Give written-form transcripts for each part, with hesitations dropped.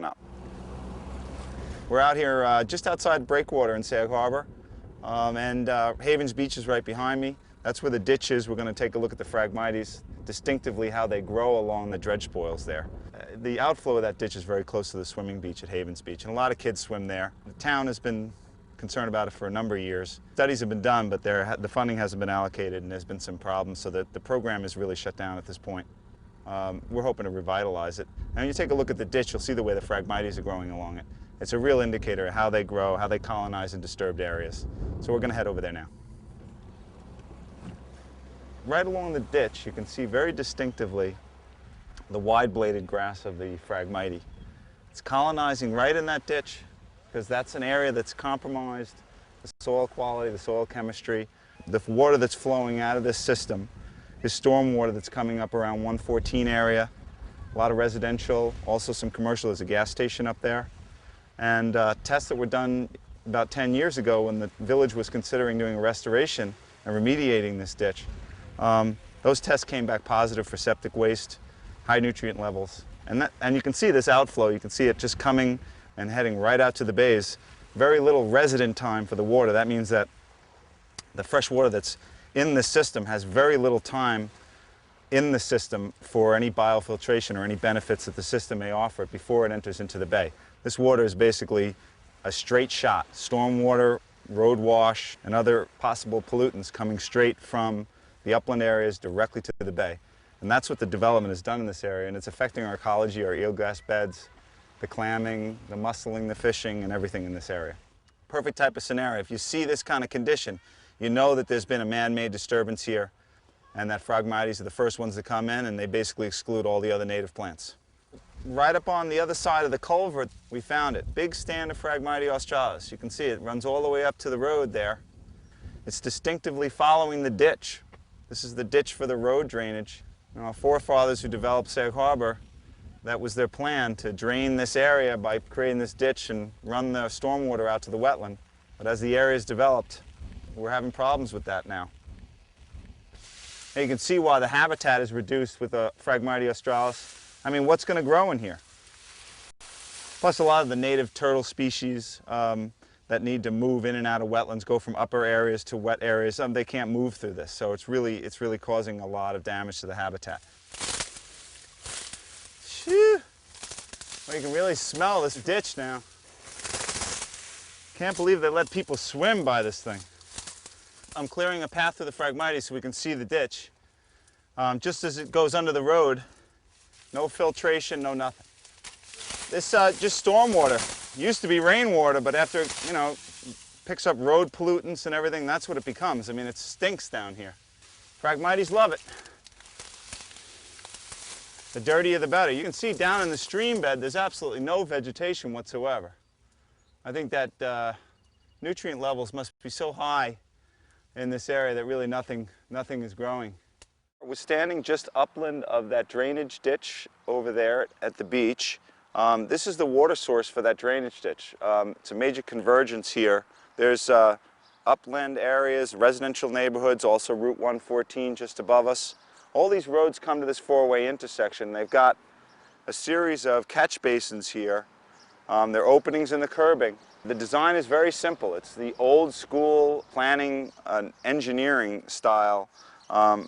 one up. We're out here just outside Breakwater in Sag Harbor, and Havens Beach is right behind me. That's where the ditch is. We're going to take a look at the phragmites, distinctively how they grow along the dredge spoils there. The outflow of that ditch is very close to the swimming beach at Havens Beach, and a lot of kids swim there. The town has been concerned about it for a number of years. Studies have been done, but the funding hasn't been allocated, and there's been some problems, so that the program is really shut down at this point. We're hoping to revitalize it. And when you take a look at the ditch, you'll see the way the phragmites are growing along it. It's a real indicator of how they grow, how they colonize in disturbed areas. So we're going to head over there now. Right along the ditch, you can see very distinctively the wide-bladed grass of the phragmite. It's colonizing right in that ditch because that's an area that's compromised, the soil quality, the soil chemistry. The water that's flowing out of this system is storm water that's coming up around 114 area. A lot of residential, also some commercial. There's a gas station up there. And tests that were done about 10 years ago when the village was considering doing a restoration and remediating this ditch. Those tests came back positive for septic waste, high nutrient levels. And you can see this outflow. You can see it just coming and heading right out to the bays. Very little resident time for the water. That means that the fresh water that's in the system has very little time in the system for any biofiltration or any benefits that the system may offer before it enters into the bay. This water is basically a straight shot. Storm water, road wash, and other possible pollutants coming straight from the upland areas directly to the bay. And that's what the development has done in this area, and it's affecting our ecology, our eelgrass beds, the clamming, the musseling, the fishing, and everything in this area. Perfect type of scenario. If you see this kind of condition, you know that there's been a man-made disturbance here, and that phragmites are the first ones to come in, and they basically exclude all the other native plants. Right up on the other side of the culvert, we found it. Big stand of Phragmites australis. You can see it runs all the way up to the road there. It's distinctively following the ditch. This is the ditch for the road drainage. Now, our forefathers who developed Sag Harbor, that was their plan, to drain this area by creating this ditch and run the stormwater out to the wetland. But as the area's developed, we're having problems with that now. And you can see why the habitat is reduced with the Phragmites australis. I mean, what's going to grow in here? Plus, a lot of the native turtle species that need to move in and out of wetlands go from upper areas to wet areas. They can't move through this, so it's really causing a lot of damage to the habitat. Phew. Well, you can really smell this ditch now. Can't believe they let people swim by this thing. I'm clearing a path through the Phragmites so we can see the ditch. Just as it goes under the road, no filtration, no nothing. This just stormwater. Used to be rainwater, but after, picks up road pollutants and everything, that's what it becomes. I mean, it stinks down here. Phragmites love it. The dirtier the better. You can see down in the stream bed, there's absolutely no vegetation whatsoever. I think that nutrient levels must be so high in this area that really nothing is growing. We're standing just upland of that drainage ditch over there at the beach. This is the water source for that drainage ditch. It's a major convergence here. There's upland areas, residential neighborhoods, also Route 114 just above us. All these roads come to this four-way intersection. They've got a series of catch basins here. There are openings in the curbing. The design is very simple. It's the old school planning and engineering style.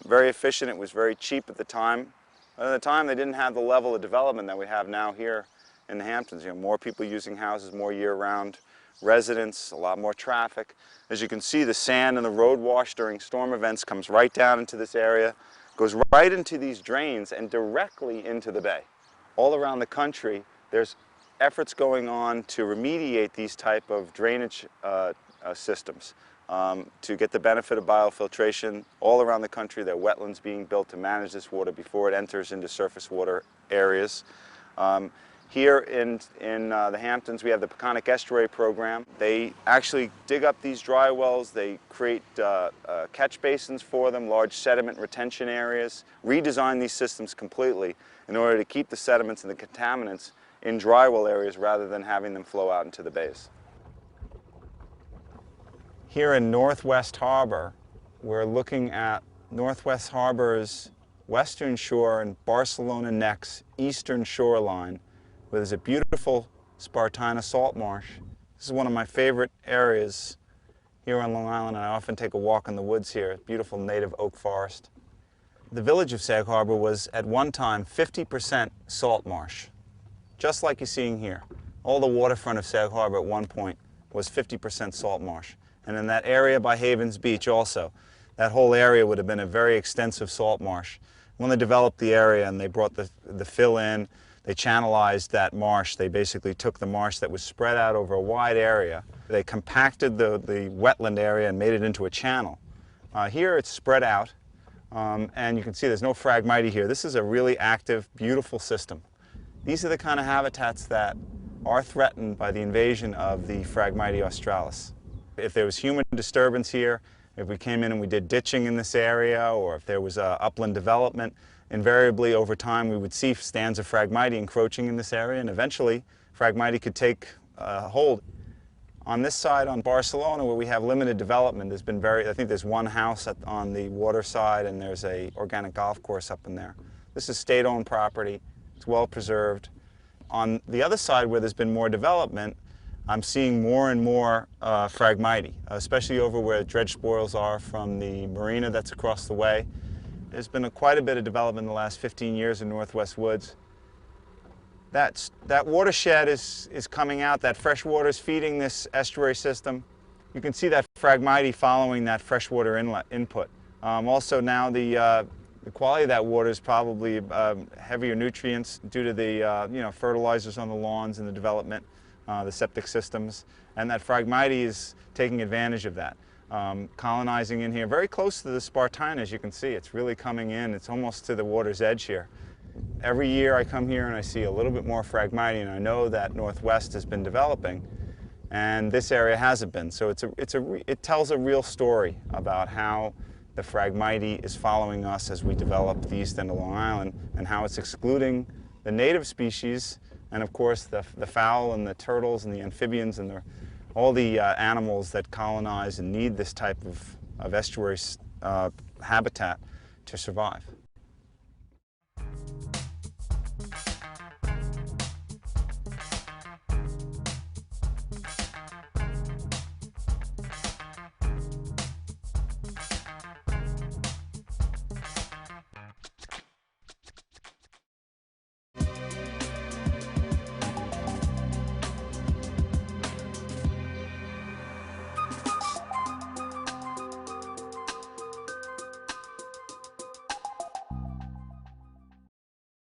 Very efficient. It was very cheap at the time. But at the time, they didn't have the level of development that we have now here in the Hamptons. More people using houses, more year-round residents, a lot more traffic. As you can see, the sand and the road wash during storm events comes right down into this area, goes right into these drains and directly into the bay. All around the country, there's efforts going on to remediate these type of drainage systems. To get the benefit of biofiltration. All around the country, there are wetlands being built to manage this water before it enters into surface water areas. Here in the Hamptons, we have the Peconic Estuary Program. They actually dig up these dry wells, they create catch basins for them, large sediment retention areas, redesign these systems completely in order to keep the sediments and the contaminants in dry well areas rather than having them flow out into the bays. Here in Northwest Harbor, we're looking at Northwest Harbor's western shore and Barcelona Neck's eastern shoreline. where there's a beautiful Spartina salt marsh. This is one of my favorite areas here on Long Island, and I often take a walk in the woods here. Beautiful native oak forest. The village of Sag Harbor was at one time 50% salt marsh, just like you're seeing here. All the waterfront of Sag Harbor at one point was 50% salt marsh. And in that area by Havens Beach also, that whole area would have been a very extensive salt marsh. When they developed the area and they brought the fill in, they channelized that marsh. They basically took the marsh that was spread out over a wide area. They compacted the wetland area and made it into a channel. Here it's spread out, and you can see there's no phragmite here. This is a really active, beautiful system. These are the kind of habitats that are threatened by the invasion of the Phragmite australis. If there was human disturbance here, if we came in and we did ditching in this area, or if there was upland development, invariably over time we would see stands of Phragmite encroaching in this area, and eventually Phragmite could take hold. On this side, on Barcelona, where we have limited development, there's been I think there's one house on the water side, and there's a organic golf course up in there. This is state-owned property. It's well preserved. On the other side, where there's been more development, I'm seeing more and more Phragmite, especially over where dredge spoils are from the marina that's across the way. There's been quite a bit of development in the last 15 years in Northwest Woods. That watershed is coming out. That fresh water is feeding this estuary system. You can see that Phragmite following that freshwater input. Also now the quality of that water is probably heavier nutrients due to the fertilizers on the lawns and the development, the septic systems, and that Phragmite is taking advantage of that. Colonizing in here very close to the Spartina, as you can see. It's really coming in. It's almost to the water's edge here. Every year I come here and I see a little bit more Phragmite, and I know that Northwest has been developing and this area hasn't been. So it tells a real story about how the Phragmite is following us as we develop the east end of Long Island, and how it's excluding the native species, and of course the fowl and the turtles and the amphibians and all the animals that colonize and need this type of estuary habitat to survive.